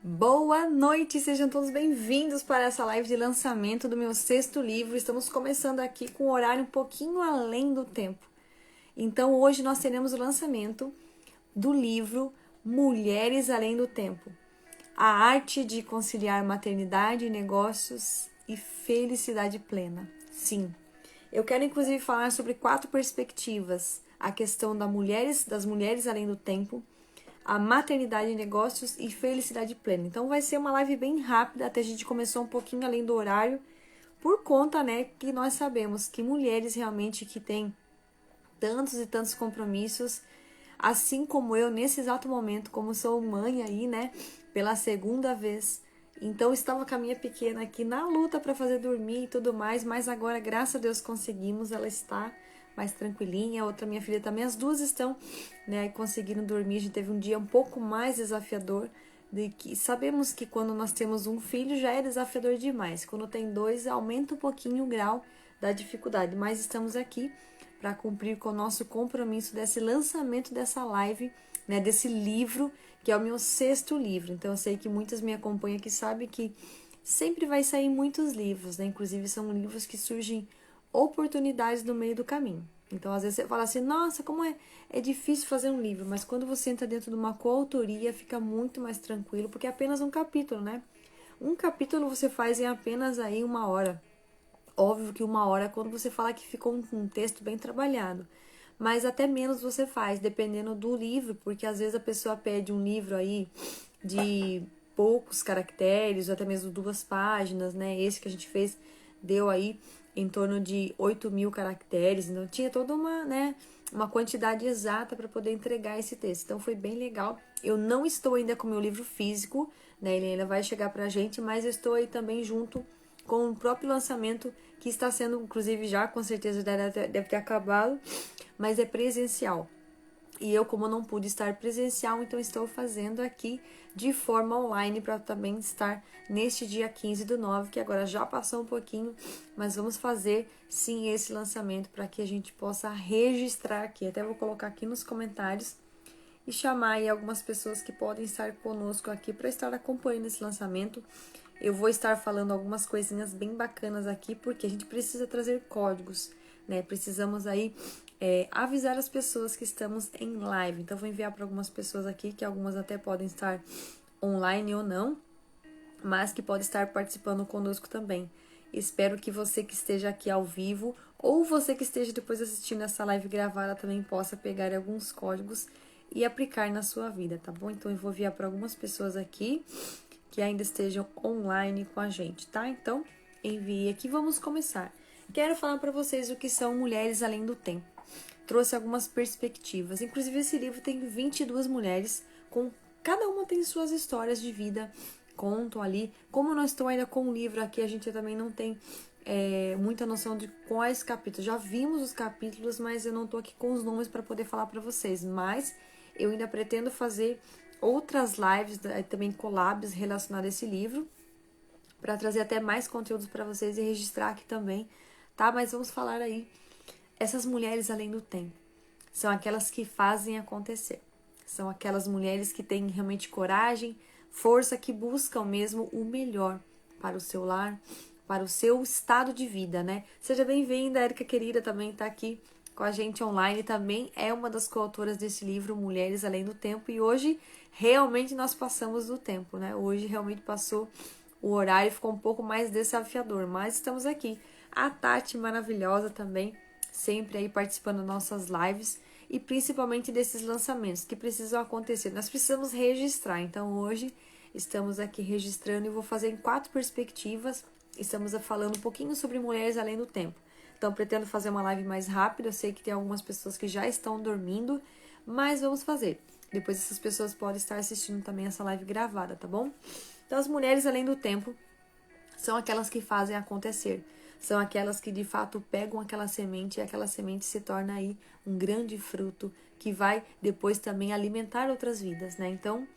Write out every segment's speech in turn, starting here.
Boa noite, sejam todos bem-vindos para essa live de lançamento do meu 6º livro. Estamos começando aqui com um horário um pouquinho além do tempo. Então, hoje nós teremos o lançamento do livro Mulheres Além do Tempo. A arte de conciliar maternidade, negócios e felicidade plena. Sim, eu quero inclusive falar sobre 4 perspectivas. A questão das mulheres além do tempo, a maternidade, negócios e felicidade plena. Então vai ser uma live bem rápida, até a gente começou um pouquinho além do horário, por conta, que nós sabemos que mulheres realmente que têm tantos e tantos compromissos, assim como eu nesse exato momento, como sou mãe aí, pela 2ª vez. Então estava com a minha pequena aqui na luta para fazer dormir e tudo mais, mas agora, graças a Deus, conseguimos, ela está mais tranquilinha, a outra minha filha também, as duas estão, conseguindo dormir. A gente teve um dia um pouco mais desafiador, de que sabemos que quando nós temos um filho já é desafiador demais, quando tem 2 aumenta um pouquinho o grau da dificuldade, mas estamos aqui para cumprir com o nosso compromisso desse lançamento dessa live, desse livro, que é o meu 6º livro. Então eu sei que muitas me acompanham aqui sabem que sempre vai sair muitos livros, inclusive são livros que surgem oportunidades no meio do caminho. Então, às vezes você fala assim, nossa, como é difícil fazer um livro, mas quando você entra dentro de uma coautoria, fica muito mais tranquilo, porque é apenas um capítulo, Um capítulo você faz em apenas aí 1 hora. Óbvio que 1 hora quando você fala que ficou um texto bem trabalhado, mas até menos você faz, dependendo do livro, porque às vezes a pessoa pede um livro aí de poucos caracteres, ou até mesmo 2 páginas, Esse que a gente fez deu aí em torno de 8.000 caracteres, então tinha toda uma quantidade exata para poder entregar esse texto. Então foi bem legal. Eu não estou ainda com o meu livro físico, Ele ainda vai chegar pra gente, mas eu estou aí também junto com o próprio lançamento, que está sendo, inclusive já com certeza deve ter acabado, mas é presencial. E eu, como não pude estar presencial, então estou fazendo aqui de forma online para também estar neste dia 15/9, que agora já passou um pouquinho, mas vamos fazer sim esse lançamento para que a gente possa registrar aqui. Até vou colocar aqui nos comentários e chamar aí algumas pessoas que podem estar conosco aqui para estar acompanhando esse lançamento. Eu vou estar falando algumas coisinhas bem bacanas aqui, porque a gente precisa trazer códigos, Precisamos aí avisar as pessoas que estamos em live. Então, vou enviar para algumas pessoas aqui, que algumas até podem estar online ou não, mas que podem estar participando conosco também. Espero que você que esteja aqui ao vivo, ou você que esteja depois assistindo essa live gravada, também possa pegar alguns códigos e aplicar na sua vida, tá bom? Então, eu vou enviar para algumas pessoas aqui que ainda estejam online com a gente, tá? Então, envie aqui, vamos começar. Quero falar para vocês o que são Mulheres Além do Tempo. Trouxe algumas perspectivas. Inclusive, esse livro tem 22 mulheres, cada uma tem suas histórias de vida, contam ali. Como eu não estou ainda com o livro aqui, a gente também não tem muita noção de quais capítulos. Já vimos os capítulos, mas eu não estou aqui com os nomes para poder falar para vocês. Mas eu ainda pretendo fazer outras lives, também collabs relacionadas a esse livro, para trazer até mais conteúdos para vocês e registrar aqui também, tá? Mas vamos falar aí, essas mulheres além do tempo, são aquelas que fazem acontecer, são aquelas mulheres que têm realmente coragem, força, que buscam mesmo o melhor para o seu lar, para o seu estado de vida, Seja bem-vinda, Érica querida, também está aqui com a gente online, também é uma das coautoras desse livro, Mulheres Além do Tempo, e hoje realmente nós passamos do tempo, Hoje realmente passou o horário, ficou um pouco mais desafiador, mas estamos aqui. A Tati, maravilhosa também, sempre aí participando das nossas lives, e principalmente desses lançamentos que precisam acontecer. Nós precisamos registrar, então hoje estamos aqui registrando e vou fazer em 4 perspectivas. Estamos falando um pouquinho sobre Mulheres Além do Tempo. Então, pretendo fazer uma live mais rápida. Eu sei que tem algumas pessoas que já estão dormindo, mas vamos fazer. Depois essas pessoas podem estar assistindo também essa live gravada, tá bom? Então, as mulheres além do tempo são aquelas que fazem acontecer. São aquelas que, de fato, pegam aquela semente e aquela semente se torna aí um grande fruto que vai depois também alimentar outras vidas, Então,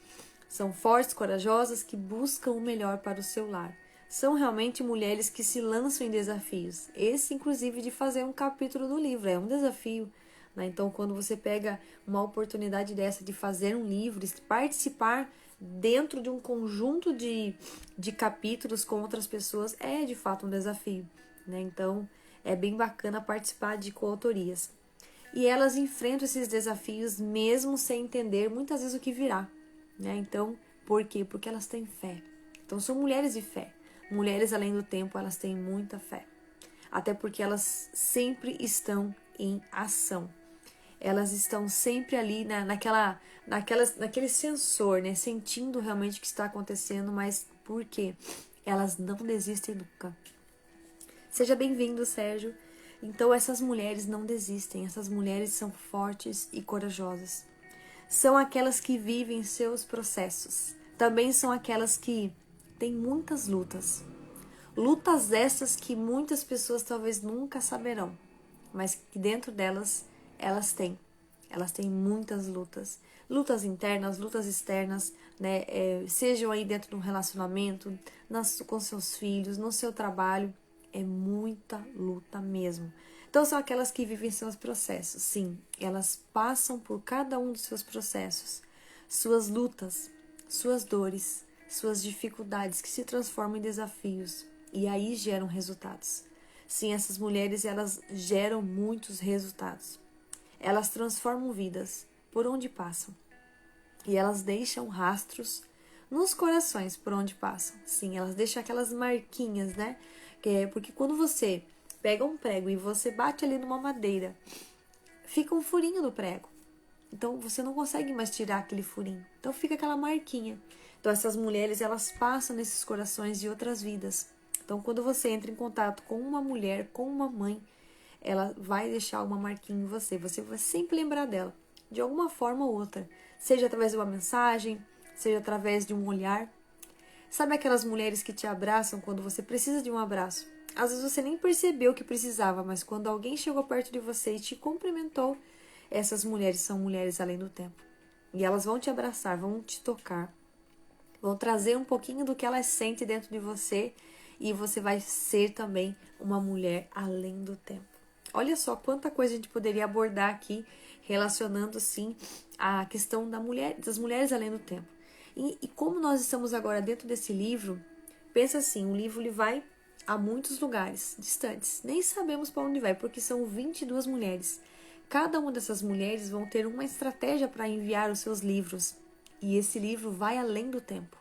são fortes, corajosas, que buscam o melhor para o seu lar. São realmente mulheres que se lançam em desafios. Esse, inclusive, de fazer um capítulo do livro, é um desafio, Então, quando você pega uma oportunidade dessa de fazer um livro, participar dentro de um conjunto de capítulos com outras pessoas, é de fato um desafio, né? Então, é bem bacana participar de coautorias. E elas enfrentam esses desafios mesmo sem entender muitas vezes o que virá, né? Então, por quê? Porque elas têm fé. Então, são mulheres de fé. Mulheres além do tempo, elas têm muita fé. Até porque elas sempre estão em ação. Elas estão sempre ali naquele sensor, né? Sentindo realmente o que está acontecendo, mas por quê? Elas não desistem nunca. Seja bem-vindo, Sérgio. Então, essas mulheres não desistem, essas mulheres são fortes e corajosas. São aquelas que vivem seus processos. Também são aquelas que têm muitas lutas. Lutas essas que muitas pessoas talvez nunca saberão, mas que dentro delas elas têm. Elas têm muitas lutas. Lutas internas, lutas externas, né? Sejam aí dentro de um relacionamento, com seus filhos, no seu trabalho. É muita luta mesmo. Então são aquelas que vivem seus processos. Sim, elas passam por cada um dos seus processos. Suas lutas, suas dores, suas dificuldades que se transformam em desafios. E aí geram resultados. Sim, essas mulheres, elas geram muitos resultados. Elas transformam vidas por onde passam. E elas deixam rastros nos corações por onde passam. Sim, elas deixam aquelas marquinhas, né? Porque quando você pega um prego e você bate ali numa madeira, fica um furinho no prego. Então você não consegue mais tirar aquele furinho. Então fica aquela marquinha. Então essas mulheres, elas passam nesses corações de outras vidas. Então quando você entra em contato com uma mulher, com uma mãe, ela vai deixar uma marquinha em você. Você vai sempre lembrar dela, de alguma forma ou outra. Seja através de uma mensagem, seja através de um olhar. Sabe aquelas mulheres que te abraçam quando você precisa de um abraço? Às vezes você nem percebeu que precisava, mas quando alguém chegou perto de você e te cumprimentou, essas mulheres são mulheres além do tempo. E elas vão te abraçar, vão te tocar, vão trazer um pouquinho do que elas sentem dentro de você e você vai ser também uma mulher além do tempo. Olha só quanta coisa a gente poderia abordar aqui, relacionando sim a questão das mulheres além do tempo. E como nós estamos agora dentro desse livro, pensa assim, o livro ele vai a muitos lugares distantes. Nem sabemos para onde vai, porque são 22 mulheres. Cada uma dessas mulheres vão ter uma estratégia para enviar os seus livros. E esse livro vai além do tempo.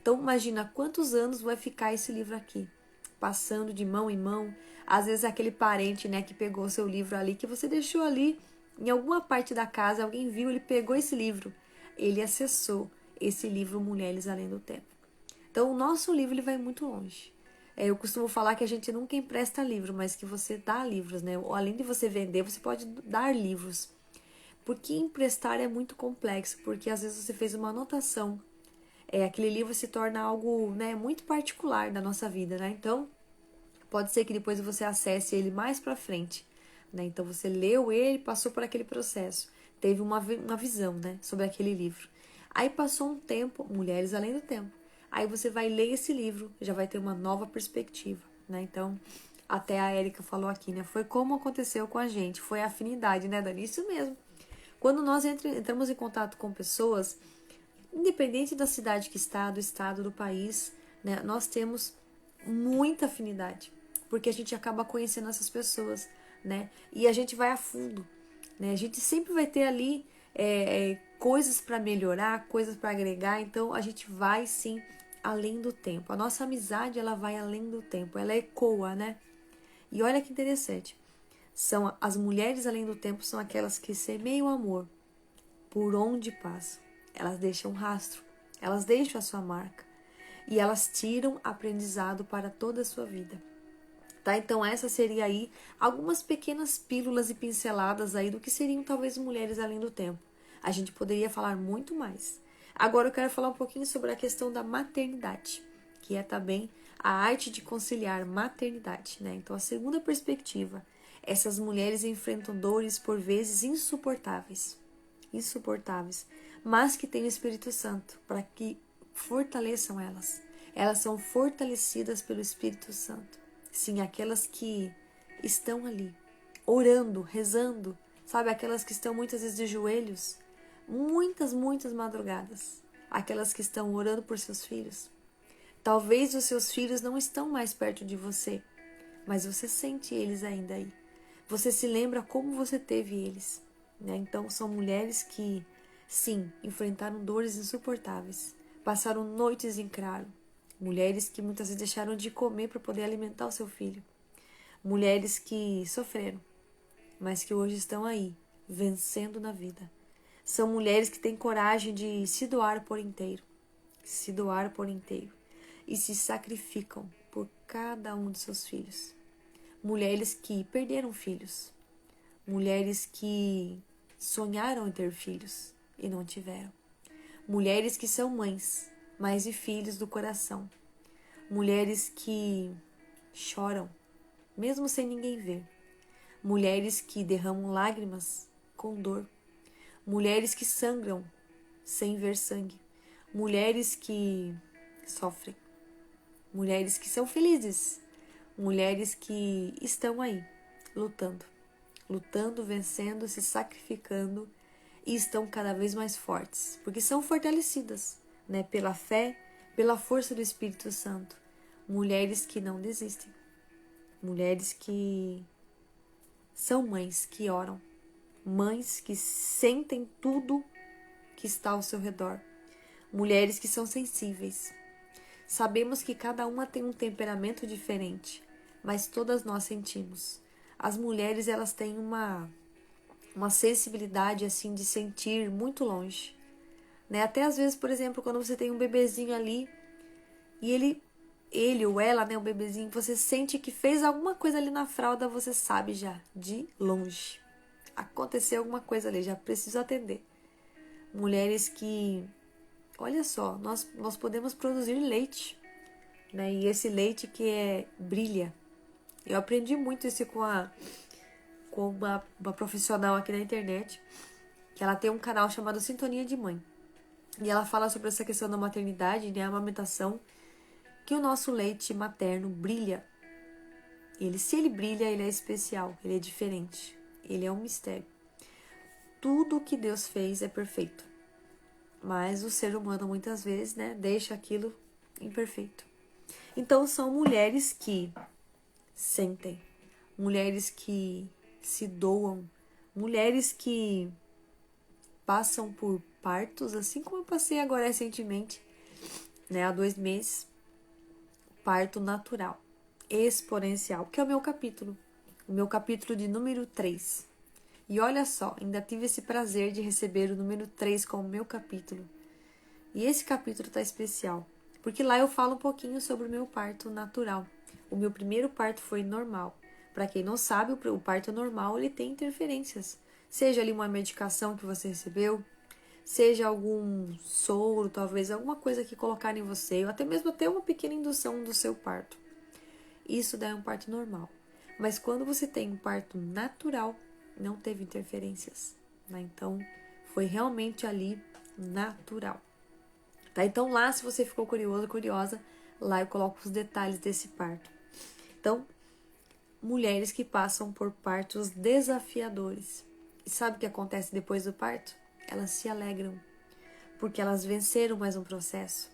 Então imagina quantos anos vai ficar esse livro aqui, passando de mão em mão. Às vezes aquele parente, né, que pegou o seu livro ali, que você deixou ali em alguma parte da casa, alguém viu, ele pegou esse livro, ele acessou esse livro Mulheres Além do Tempo. Então o nosso livro ele vai muito longe. Eu costumo falar que a gente nunca empresta livro, mas que você dá livros, né? Ou além de você vender, você pode dar livros. Porque emprestar é muito complexo, porque às vezes você fez uma anotação, aquele livro se torna algo, né, muito particular da nossa vida, né? Então, pode ser que depois você acesse ele mais pra frente, né? Então, você leu ele, passou por aquele processo, teve uma visão, né, sobre aquele livro. Aí passou um tempo, Mulheres Além do Tempo. Aí você vai ler esse livro, já vai ter uma nova perspectiva, né? Então, até a Érica falou aqui, né? Foi como aconteceu com a gente, foi a afinidade, né, Dani? Isso mesmo. Quando nós entramos em contato com pessoas, independente da cidade que está, do estado, do país, né, nós temos muita afinidade, porque a gente acaba conhecendo essas pessoas, né? E a gente vai a fundo, né? A gente sempre vai ter ali coisas para melhorar, coisas para agregar, então a gente vai sim além do tempo. A nossa amizade, ela vai além do tempo, ela ecoa, né? E olha que interessante, são as mulheres além do tempo, são aquelas que semeiam amor por onde passam. Elas deixam um rastro, elas deixam a sua marca e elas tiram aprendizado para toda a sua vida. Tá? Então essa seria aí algumas pequenas pílulas e pinceladas aí do que seriam talvez mulheres além do tempo. A gente poderia falar muito mais. Agora eu quero falar um pouquinho sobre a questão da maternidade, que é também a arte de conciliar maternidade, né? Então a segunda perspectiva, essas mulheres enfrentam dores por vezes insuportáveis, mas que têm o Espírito Santo para que fortaleçam elas. Elas são fortalecidas pelo Espírito Santo. Sim, aquelas que estão ali, orando, rezando, sabe? Aquelas que estão muitas vezes de joelhos, muitas madrugadas. aquelas que estão orando por seus filhos. Talvez os seus filhos não estão mais perto de você, mas você sente eles ainda aí. Você se lembra como você teve eles, né? Então são mulheres que, sim, enfrentaram dores insuportáveis, passaram noites em claro. Mulheres que muitas vezes deixaram de comer para poder alimentar o seu filho. Mulheres que sofreram, mas que hoje estão aí, vencendo na vida. São mulheres que têm coragem de se doar por inteiro, se doar por inteiro, e se sacrificam por cada um de seus filhos. Mulheres que perderam filhos, mulheres que sonharam em ter filhos e não tiveram. Mulheres que são mães de filhos do coração. Mulheres que choram, mesmo sem ninguém ver. Mulheres que derramam lágrimas com dor. Mulheres que sangram sem ver sangue. Mulheres que sofrem. Mulheres que são felizes. Mulheres que estão aí, lutando, vencendo, se sacrificando e estão cada vez mais fortes, porque são fortalecidas, né, pela fé, pela força do Espírito Santo. Mulheres que não desistem. Mulheres que são mães que oram. Mães que sentem tudo que está ao seu redor. Mulheres que são sensíveis. Sabemos que cada uma tem um temperamento diferente, mas todas nós sentimos. As mulheres, elas têm uma sensibilidade assim de sentir muito longe, né? Até às vezes, por exemplo, quando você tem um bebezinho ali e ele ou ela, né, o bebezinho, você sente que fez alguma coisa ali na fralda, você sabe já, de longe. Aconteceu alguma coisa ali, já preciso atender. Mulheres que, olha só, nós podemos produzir leite, né? E esse leite que brilha. Eu aprendi muito isso com uma profissional aqui na internet, que ela tem um canal chamado Sintonia de Mãe. E ela fala sobre essa questão da maternidade, né, a amamentação, que o nosso leite materno brilha. Se ele brilha, ele é especial, ele é diferente, ele é um mistério. Tudo que Deus fez é perfeito, mas o ser humano muitas vezes, né, deixa aquilo imperfeito. Então são mulheres que sentem, mulheres que se doam, mulheres que passam por partos, assim como eu passei agora recentemente, né, há 2 meses, parto natural, exponencial, que é o meu capítulo de número 3. E olha só, ainda tive esse prazer de receber o número 3 como meu capítulo. E esse capítulo tá especial, porque lá eu falo um pouquinho sobre o meu parto natural. O meu primeiro parto foi normal. Para quem não sabe, o parto normal ele tem interferências. Seja ali uma medicação que você recebeu, seja algum soro, talvez alguma coisa que colocarem em você, ou até mesmo até uma pequena indução do seu parto. Isso daí é um parto normal. Mas quando você tem um parto natural, não teve interferências, né? Então, foi realmente ali natural. Tá? Então, lá, se você ficou curioso, curiosa, lá eu coloco os detalhes desse parto. Então, mulheres que passam por partos desafiadores. E sabe o que acontece depois do parto? Elas se alegram, porque elas venceram mais um processo.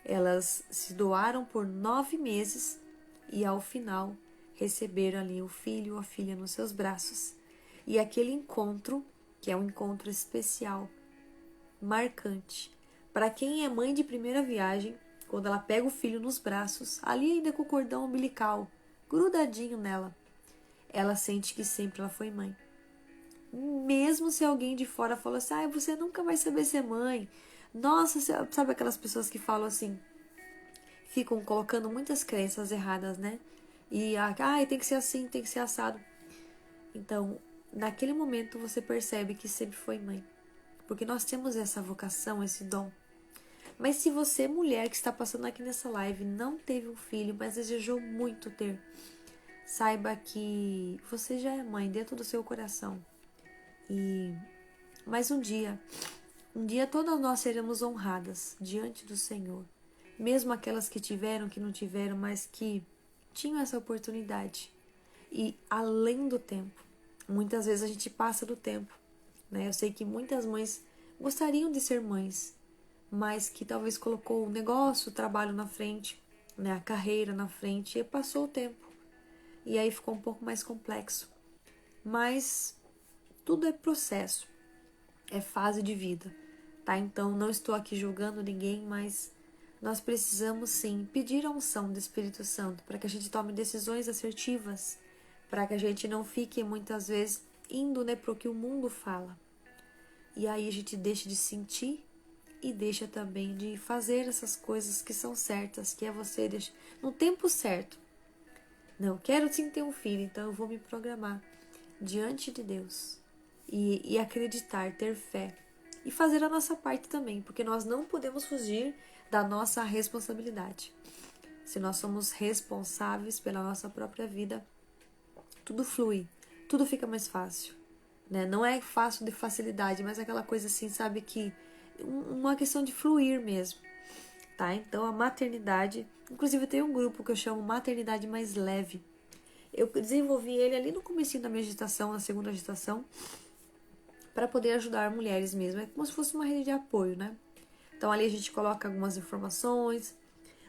Elas se doaram por 9 meses e, ao final, receberam ali o filho ou a filha nos seus braços. E aquele encontro, que é um encontro especial, marcante. Para quem é mãe de primeira viagem, quando ela pega o filho nos braços, ali ainda com o cordão umbilical grudadinho nela, ela sente que sempre ela foi mãe. Mesmo se alguém de fora falou assim, você nunca vai saber ser mãe. Nossa, sabe aquelas pessoas que falam assim, ficam colocando muitas crenças erradas, né? E, tem que ser assim, tem que ser assado. Então, naquele momento você percebe que sempre foi mãe. Porque nós temos essa vocação, esse dom. Mas se você, mulher que está passando aqui nessa live, não teve um filho, mas desejou muito ter, saiba que você já é mãe dentro do seu coração. Mas um dia todas nós seremos honradas diante do Senhor. Mesmo aquelas que tiveram, que não tiveram, mas que tinham essa oportunidade. E além do tempo, muitas vezes a gente passa do tempo, né? Eu sei que muitas mães gostariam de ser mães, mas que talvez colocou o negócio, o trabalho na frente, né, a carreira na frente, e passou o tempo. E aí ficou um pouco mais complexo. Mas tudo é processo, é fase de vida, tá? Então não estou aqui julgando ninguém, mas nós precisamos sim pedir a unção do Espírito Santo para que a gente tome decisões assertivas, para que a gente não fique muitas vezes indo, né, para o que o mundo fala. E aí a gente deixa de sentir e deixa também de fazer essas coisas que são certas, que é você deixar no tempo certo. Não, quero sim ter um filho, então eu vou me programar diante de Deus e acreditar, ter fé e fazer a nossa parte também, porque nós não podemos fugir da nossa responsabilidade. Se nós somos responsáveis pela nossa própria vida, tudo flui, tudo fica mais fácil, né? Não é fácil de facilidade, mas aquela coisa assim, sabe, que uma questão de fluir mesmo, tá? Então a maternidade, inclusive tem um grupo que eu chamo Maternidade Mais Leve. Eu desenvolvi ele ali no comecinho da minha gestação, na segunda gestação, para poder ajudar mulheres mesmo. É como se fosse uma rede de apoio, né? Então ali a gente coloca algumas informações,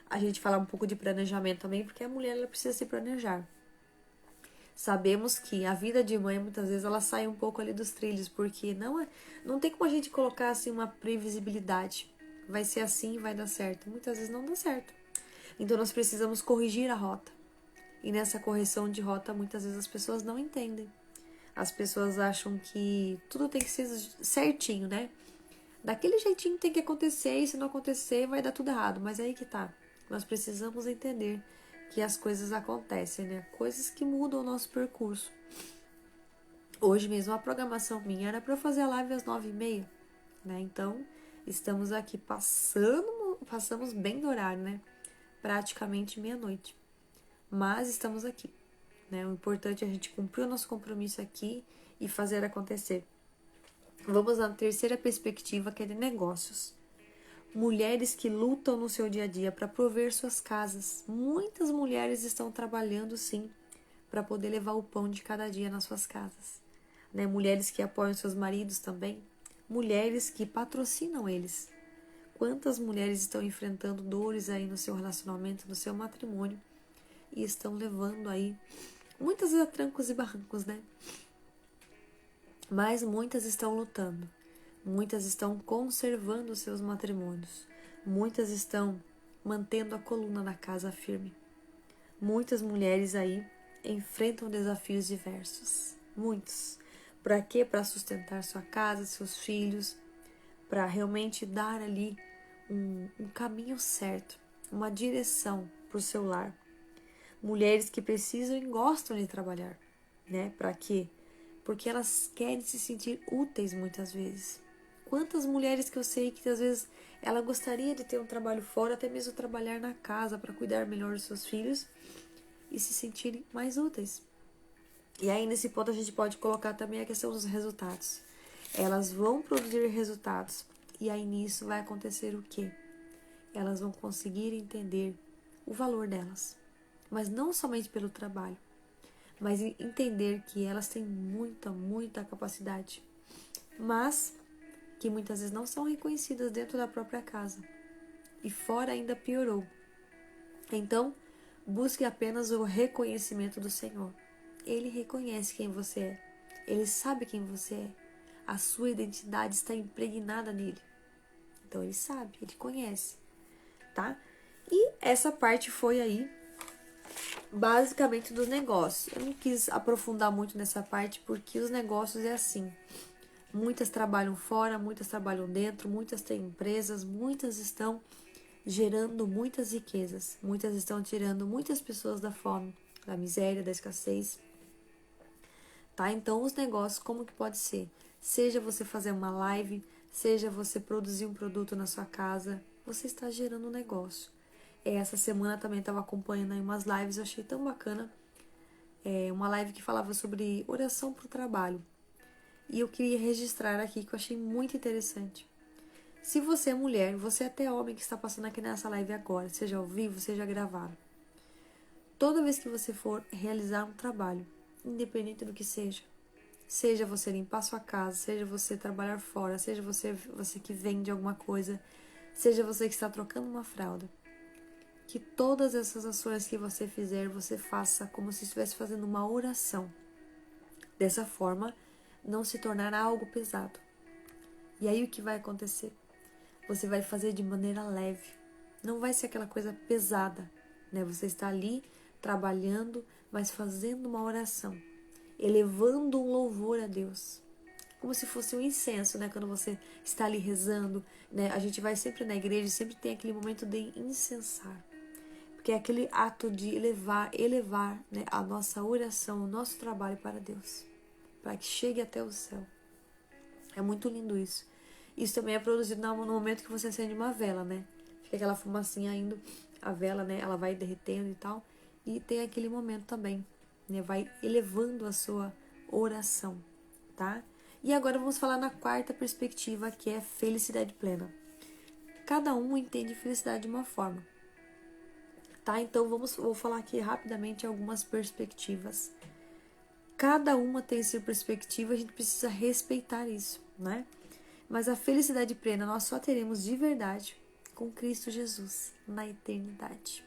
a gente fala um pouco de planejamento também, porque a mulher ela precisa se planejar. Sabemos que a vida de mãe muitas vezes ela sai um pouco ali dos trilhos, porque não tem como a gente colocar assim uma previsibilidade. Vai ser assim e vai dar certo. Muitas vezes não dá certo. Então nós precisamos corrigir a rota. E nessa correção de rota muitas vezes as pessoas não entendem. As pessoas acham que tudo tem que ser certinho, né? Daquele jeitinho tem que acontecer, e se não acontecer vai dar tudo errado. Mas aí que tá. Nós precisamos entender que as coisas acontecem, né? Coisas que mudam o nosso percurso. Hoje mesmo a programação minha era para eu fazer a live às 9h30, né? Então, estamos aqui passamos bem do horário, né? Praticamente meia-noite. Mas estamos aqui, né? O importante é a gente cumprir o nosso compromisso aqui e fazer acontecer. Vamos na terceira perspectiva, que é de negócios. Mulheres que lutam no seu dia a dia para prover suas casas. Muitas mulheres estão trabalhando sim para poder levar o pão de cada dia nas suas casas, né? Mulheres que apoiam seus maridos também. Mulheres que patrocinam eles. Quantas mulheres estão enfrentando dores aí no seu relacionamento, no seu matrimônio e estão levando aí muitas vezes a trancos e barrancos, né? Mas muitas estão lutando. Muitas estão conservando seus matrimônios. Muitas estão mantendo a coluna da casa firme. Muitas mulheres aí enfrentam desafios diversos. Muitos. Para quê? Para sustentar sua casa, seus filhos, para realmente dar ali um caminho certo, uma direção para o seu lar. Mulheres que precisam e gostam de trabalhar, né? Para quê? Porque elas querem se sentir úteis muitas vezes. Quantas mulheres que eu sei que às vezes ela gostaria de ter um trabalho fora, até mesmo trabalhar na casa para cuidar melhor dos seus filhos e se sentirem mais úteis. E aí nesse ponto a gente pode colocar também a questão dos resultados. Elas vão produzir resultados e aí nisso vai acontecer o quê? Elas vão conseguir entender o valor delas, mas não somente pelo trabalho, mas entender que elas têm muita capacidade, mas que muitas vezes não são reconhecidas dentro da própria casa. E fora ainda piorou. Então, busque apenas o reconhecimento do Senhor. Ele reconhece quem você é. Ele sabe quem você é. A sua identidade está impregnada nele. Então, ele sabe, ele conhece, tá? E essa parte foi aí basicamente dos negócios. Eu não quis aprofundar muito nessa parte porque os negócios é assim. Muitas trabalham fora, muitas trabalham dentro, muitas têm empresas, muitas estão gerando muitas riquezas, muitas estão tirando muitas pessoas da fome, da miséria, da escassez. Tá? Então, os negócios, como que pode ser? Seja você fazer uma live, seja você produzir um produto na sua casa, você está gerando um negócio. Essa semana também estava acompanhando aí umas lives, eu achei tão bacana. Uma live que falava sobre oração para o trabalho. E eu queria registrar aqui que eu achei muito interessante. Se você é mulher, você é até homem que está passando aqui nessa live agora, seja ao vivo, seja gravado. Toda vez que você for realizar um trabalho, independente do que seja você limpar sua casa, seja você trabalhar fora, seja você que vende alguma coisa, seja você que está trocando uma fralda, que todas essas ações que você fizer, você faça como se estivesse fazendo uma oração. Dessa forma, não se tornará algo pesado. E aí o que vai acontecer? Você vai fazer de maneira leve. Não vai ser aquela coisa pesada, né? Você está ali trabalhando, mas fazendo uma oração, elevando um louvor a Deus. Como se fosse um incenso, né? Quando você está ali rezando, né? A gente vai sempre na igreja, sempre tem aquele momento de incensar. Porque é aquele ato de elevar, né, a nossa oração, o nosso trabalho para Deus, para que chegue até o céu. É muito lindo isso. Isso também é produzido no momento que você acende uma vela, né? Fica aquela fumacinha indo, a vela, né? Ela vai derretendo e tal. E tem aquele momento também, né? Vai elevando a sua oração, tá? E agora vamos falar na quarta perspectiva, que é felicidade plena. Cada um entende felicidade de uma forma, tá? Então vou falar aqui rapidamente algumas perspectivas. Cada uma tem sua perspectiva, a gente precisa respeitar isso, né? Mas a felicidade plena nós só teremos de verdade com Cristo Jesus na eternidade,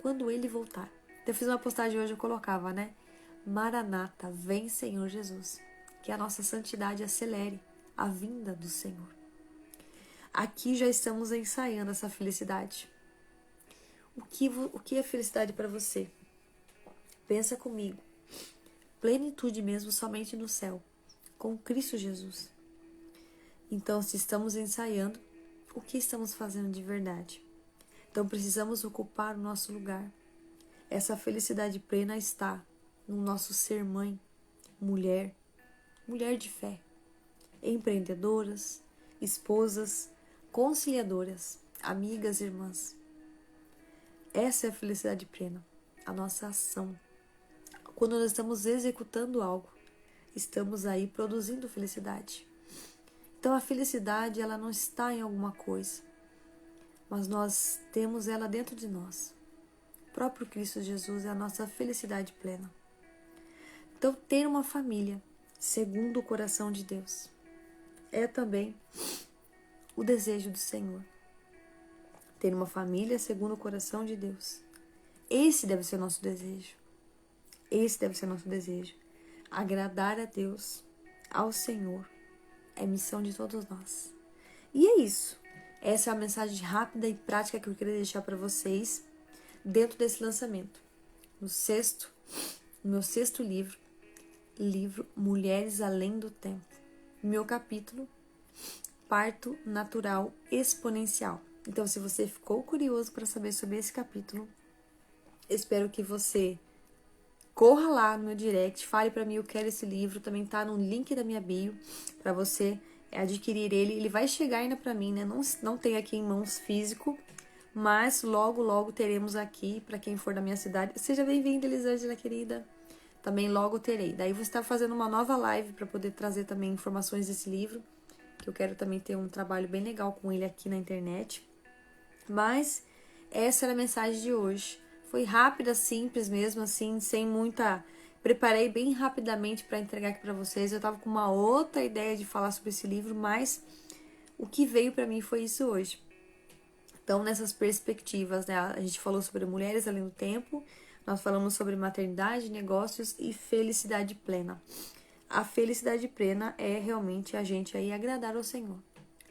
quando Ele voltar. Então, eu fiz uma postagem hoje, eu colocava, né? Maranata, vem Senhor Jesus. Que a nossa santidade acelere a vinda do Senhor. Aqui já estamos ensaiando essa felicidade. O que é felicidade para você? Pensa comigo. Plenitude mesmo somente no céu, com Cristo Jesus. Então, se estamos ensaiando, o que estamos fazendo de verdade? Então, precisamos ocupar o nosso lugar. Essa felicidade plena está no nosso ser mãe, mulher de fé, empreendedoras, esposas, conciliadoras, amigas, irmãs. Essa é a felicidade plena, a nossa ação. Quando nós estamos executando algo, estamos aí produzindo felicidade. Então a felicidade, ela não está em alguma coisa, mas nós temos ela dentro de nós. O próprio Cristo Jesus é a nossa felicidade plena. Então ter uma família segundo o coração de Deus é também o desejo do Senhor. Ter uma família segundo o coração de Deus. Esse deve ser o nosso desejo. Esse deve ser o nosso desejo. Agradar a Deus, ao Senhor, é missão de todos nós. E é isso. Essa é a mensagem rápida e prática que eu queria deixar para vocês dentro desse lançamento. No meu sexto livro Mulheres Além do Tempo. Meu capítulo, Parto Natural Exponencial. Então, se você ficou curioso para saber sobre esse capítulo, espero que você corra lá no meu direct, fale para mim, eu quero esse livro, também tá no link da minha bio para você adquirir ele. Ele vai chegar ainda para mim, né? Não tem aqui em mãos físico, mas logo teremos aqui para quem for da minha cidade. Seja bem-vinda, Elisângela querida. Também logo terei. Daí você está fazendo uma nova live para poder trazer também informações desse livro, que eu quero também ter um trabalho bem legal com ele aqui na internet. Mas essa era a mensagem de hoje. Foi rápida, simples mesmo, assim, sem muita... Preparei bem rapidamente para entregar aqui para vocês. Eu tava com uma outra ideia de falar sobre esse livro, mas o que veio para mim foi isso hoje. Então, nessas perspectivas, né, a gente falou sobre mulheres além do tempo, nós falamos sobre maternidade, negócios e felicidade plena. A felicidade plena é realmente a gente aí agradar ao Senhor,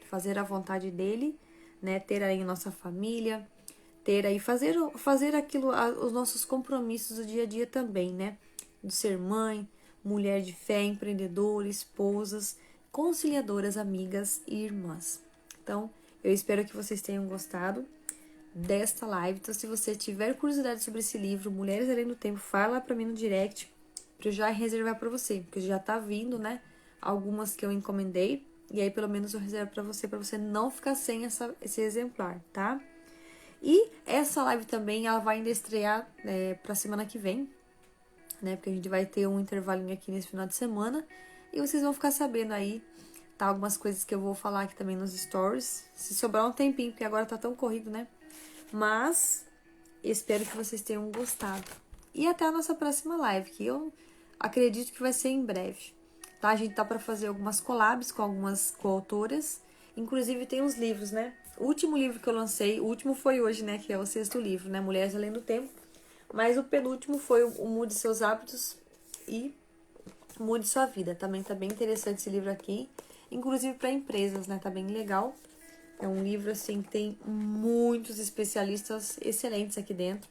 fazer a vontade dele, né, ter aí nossa família, ter aí fazer aquilo, os nossos compromissos do dia a dia também, né? De ser mãe, mulher de fé, empreendedora, esposas, conciliadoras, amigas e irmãs. Então, eu espero que vocês tenham gostado desta live. Então, se você tiver curiosidade sobre esse livro, Mulheres Além do Tempo, fala pra mim no direct, pra eu já reservar pra você, porque já tá vindo, né? Algumas que eu encomendei, e aí pelo menos eu reservo pra você não ficar sem esse exemplar, tá? E essa live também, ela vai ainda estrear pra semana que vem, né? Porque a gente vai ter um intervalinho aqui nesse final de semana. E vocês vão ficar sabendo aí, tá? Algumas coisas que eu vou falar aqui também nos stories. Se sobrar um tempinho, porque agora tá tão corrido, né? Mas espero que vocês tenham gostado. E até a nossa próxima live, que eu acredito que vai ser em breve, tá? A gente tá pra fazer algumas collabs com algumas coautoras. Inclusive tem os livros, né? O último livro que eu lancei, o último foi hoje, né? Que é o 6º livro, né? Mulheres Além do Tempo. Mas o penúltimo foi o Mude Seus Hábitos e Mude Sua Vida. Também tá bem interessante esse livro aqui. Inclusive para empresas, né? Tá bem legal. É um livro, assim, que tem muitos especialistas excelentes aqui dentro.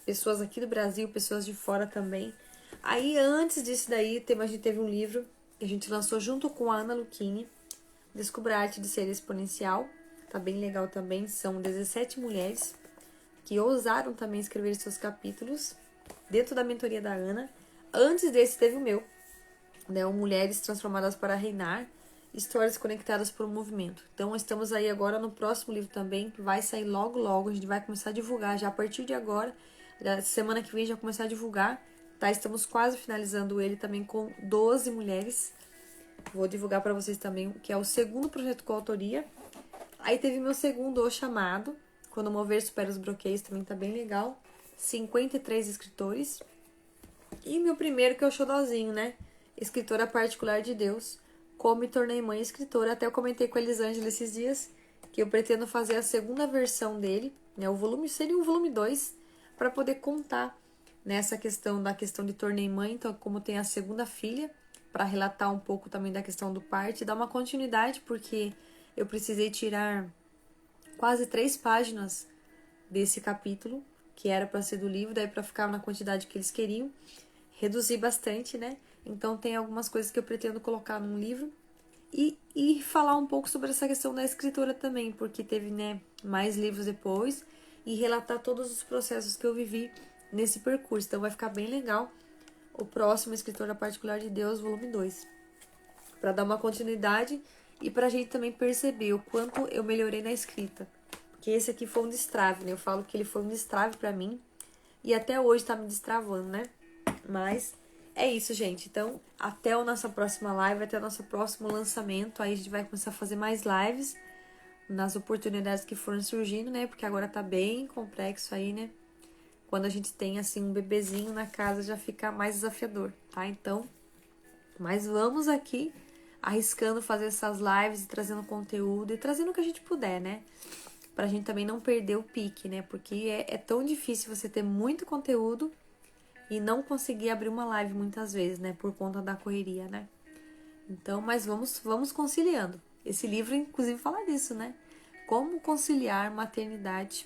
Pessoas aqui do Brasil, pessoas de fora também. Aí, antes disso daí, a gente teve um livro que a gente lançou junto com a Ana Luquini. Descubra a Arte de Ser Exponencial. Tá bem legal também. São 17 mulheres que ousaram também escrever seus capítulos dentro da mentoria da Ana. Antes desse teve o meu, né? O Mulheres Transformadas para Reinar, Histórias Conectadas por um Movimento. Então, estamos aí agora no próximo livro também, que vai sair logo, logo. A gente vai começar a divulgar já a partir de agora. Da semana que vem já começar a divulgar, tá? Estamos quase finalizando ele também com 12 mulheres. Vou divulgar para vocês também, que é o segundo projeto com autoria. Aí teve meu segundo, O Chamado, Quando Mover Supera os Bloqueios, também tá bem legal. 53 escritores. E meu primeiro, que é o Xodozinho, né? Escritora Particular de Deus. Como me tornei mãe escritora. Até eu comentei com a Elisângela esses dias que eu pretendo fazer a segunda versão dele, né? O volume seria um volume 2, para poder contar nessa questão de tornei mãe, então como tem a segunda filha, para relatar um pouco também da questão do parto e dar uma continuidade, porque eu precisei tirar quase 3 páginas desse capítulo, que era para ser do livro, daí para ficar na quantidade que eles queriam, reduzi bastante, né? Então tem algumas coisas que eu pretendo colocar num livro e falar um pouco sobre essa questão da escritora também, porque teve, né, mais livros depois, e relatar todos os processos que eu vivi nesse percurso. Então vai ficar bem legal o próximo Escritora Particular de Deus, volume 2, para dar uma continuidade e para a gente também perceber o quanto eu melhorei na escrita. Porque esse aqui foi um destrave, né? Eu falo que ele foi um destrave para mim e até hoje tá me destravando, né? Mas é isso, gente. Então, até a nossa próxima live, até o nosso próximo lançamento. Aí a gente vai começar a fazer mais lives nas oportunidades que foram surgindo, né? Porque agora tá bem complexo aí, né? Quando a gente tem, assim, um bebezinho na casa, já fica mais desafiador, tá? Então, mas vamos aqui arriscando fazer essas lives e trazendo conteúdo e trazendo o que a gente puder, né? Pra gente também não perder o pique, né? Porque é tão difícil você ter muito conteúdo e não conseguir abrir uma live muitas vezes, né? Por conta da correria, né? Então, mas vamos conciliando. Esse livro, inclusive, fala disso, né? Como conciliar maternidade,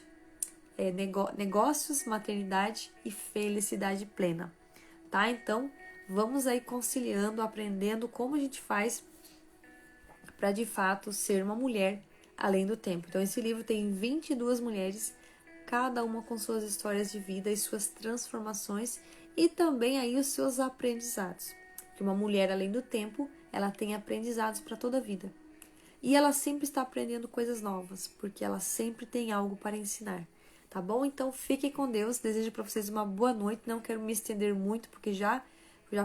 negócios, maternidade e felicidade plena, tá? Então, vamos aí conciliando, aprendendo como a gente faz para, de fato, ser uma mulher além do tempo. Então, esse livro tem 22 mulheres, cada uma com suas histórias de vida e suas transformações e também aí os seus aprendizados. Que uma mulher além do tempo, ela tem aprendizados para toda a vida. E ela sempre está aprendendo coisas novas, porque ela sempre tem algo para ensinar. Tá bom? Então, fiquem com Deus. Desejo para vocês uma boa noite. Não quero me estender muito, porque já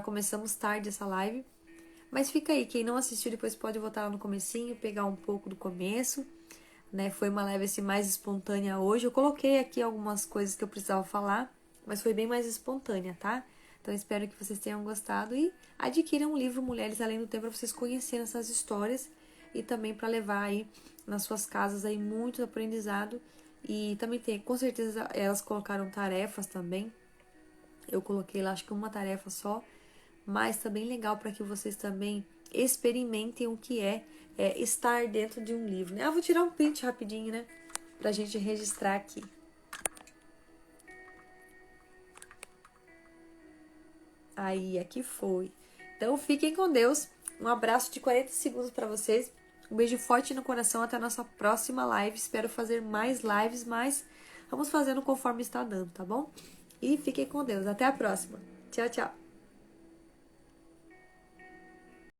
começamos tarde essa live. Mas fica aí. Quem não assistiu, depois pode voltar lá no comecinho, pegar um pouco do começo. Né? Foi uma live assim, mais espontânea hoje. Eu coloquei aqui algumas coisas que eu precisava falar, mas foi bem mais espontânea, tá? Então, espero que vocês tenham gostado e adquiram o livro Mulheres Além do Tempo para vocês conhecerem essas histórias e também para levar aí nas suas casas aí muito aprendizado. E também tem, com certeza, elas colocaram tarefas também. Eu coloquei lá, acho que uma tarefa só, mas tá bem legal para que vocês também experimentem o que é estar dentro de um livro, né? Vou tirar um print rapidinho, né? Pra gente registrar aqui. Aí, aqui foi. Então, fiquem com Deus. Um abraço de 40 segundos para vocês. Um beijo forte no coração. Até a nossa próxima live. Espero fazer mais lives, mas vamos fazendo conforme está dando, tá bom? E fiquem com Deus. Até a próxima. Tchau, tchau.